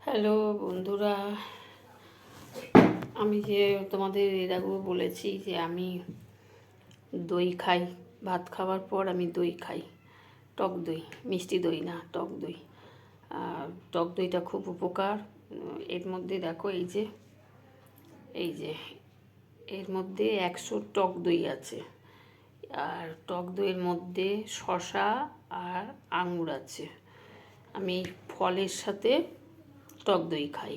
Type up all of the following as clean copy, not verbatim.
Hello বন্ধুরা, আমি যে তোমাদের এর আগেও বলেছি যে আমি দই খাই। ভাত খাওয়ার পর আমি দই খাই, টক দই, মিষ্টি দই না, টক দই। আর টক দইটা খুব উপকার। এর মধ্যে দেখো এই যে এর মধ্যে 100 টক দই আছে। আর টক দইয়ের মধ্যে শসা আর আঙুর আছে। আমি ফলের সাথে টক দই খাই,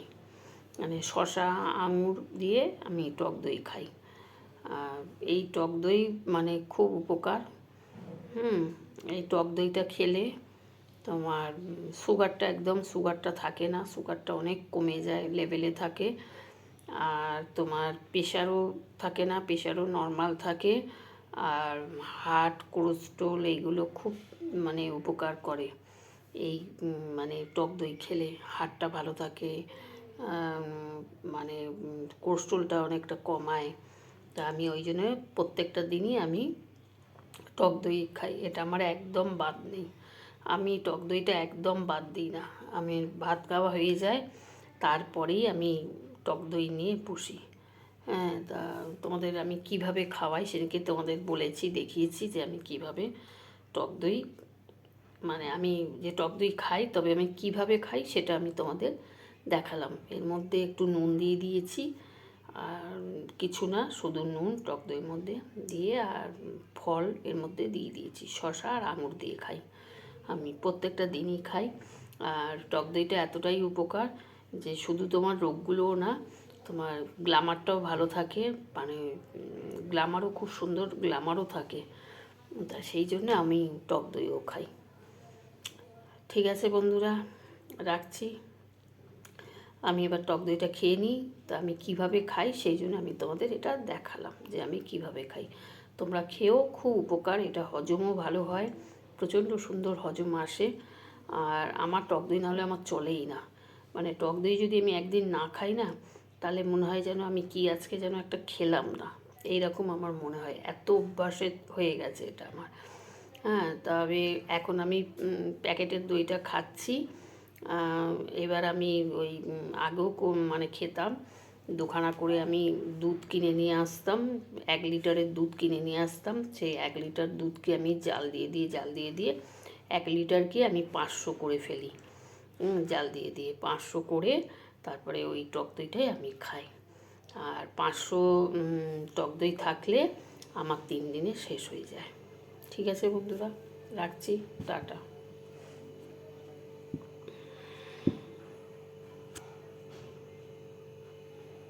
মানে শসা আঙুর দিয়ে আমি টক দই খাই। এই টক দই মানে খুব উপকার। এই টক দইটা খেলে তোমার সুগারটা থাকে না, সুগারটা অনেক কমে যায়, লেভেলে থাকে। আর তোমার প্রেশারও থাকে না, প্রেশারও নর্মাল থাকে। আর হার্ট, কোলেস্ট্রল এইগুলো খুব মানে উপকার করে। এই মানে টক দই খেলে হার্টটা ভালো থাকে, মানে কোলেস্ট্রলটা অনেকটা কমায়। তা আমি ওই জন্য প্রত্যেকটা দিনই আমি টক দই খাই। এটা আমার একদম বাদ নেই। আমি টক দইটা একদম বাদ দিই না। আমি ভাত খাওয়া হয়ে যায়, তারপরেই আমি টক দই নিয়ে পুষি। হ্যাঁ, তা তোমাদের আমি কিভাবে খাওয়াই সেদিনকে তোমাদের বলেছি, দেখিয়েছি যে আমি কিভাবে টক দই, মানে আমি যে টক দই খাই, তবে আমি কিভাবে খাই সেটা আমি তোমাদের দেখালাম। এর মধ্যে একটু নুন দিয়ে দিয়েছি, আর কিছু না, শুধু নুন টক দইয়ের মধ্যে দিয়ে, আর ফল এর মধ্যে দিয়ে দিয়েছি, শসা আর আঙুর দিয়ে খাই। আমি প্রত্যেকটা দিনই খাই। আর টক দইটা এতটাই উপকার যে শুধু তোমার রোগগুলোও না, তোমার গ্ল্যামারটাও ভালো থাকে, মানে গ্ল্যামারও খুব সুন্দর গ্ল্যামারও থাকে। তা সেই জন্য আমি টক দইও খাই। ঠিক আছে বন্ধুরা, রাখছি। আমি এবার টক দইটা খেয়ে নিই। তা আমি কিভাবে খাই সেই জন্য আমি তোমাদের এটা দেখালাম যে আমি কিভাবে খাই। তোমরা খেয়েও, খুব উপকার, এটা হজমও ভালো হয়, প্রচণ্ড সুন্দর হজম আসে। আর আমার টক দই না হলে আমার চলেই না। মানে টক দই যদি আমি একদিন না খাই না, তাহলে মনে হয় যেন আমি কি আজকে যেন একটা খেলাম না, এইরকম আমার মনে হয়। এত অভ্যাসে হয়ে গেছে এটা আমার। হ্যাঁ, তবে এখন আমি প্যাকেটের দইটা খাচ্ছি। এবার আমি ওই আগেও মানে খেতাম, দুখানা করে আমি দুধ কিনে নিয়ে আসতাম, 1 লিটারের দুধ কিনে নিয়ে আসতাম। সেই 1 লিটার দুধকে আমি জাল দিয়ে দিয়ে 1 লিটারকে আমি 500 করে ফেলি। জাল দিয়ে 500 করে তারপরে ওই টক দইটাই আমি খাই। আর 500 টক দই থাকলে আমার 3 দিনে শেষ হয়ে যায়। ঠিক আছে বন্ধুরা, রাখছি, টাটা।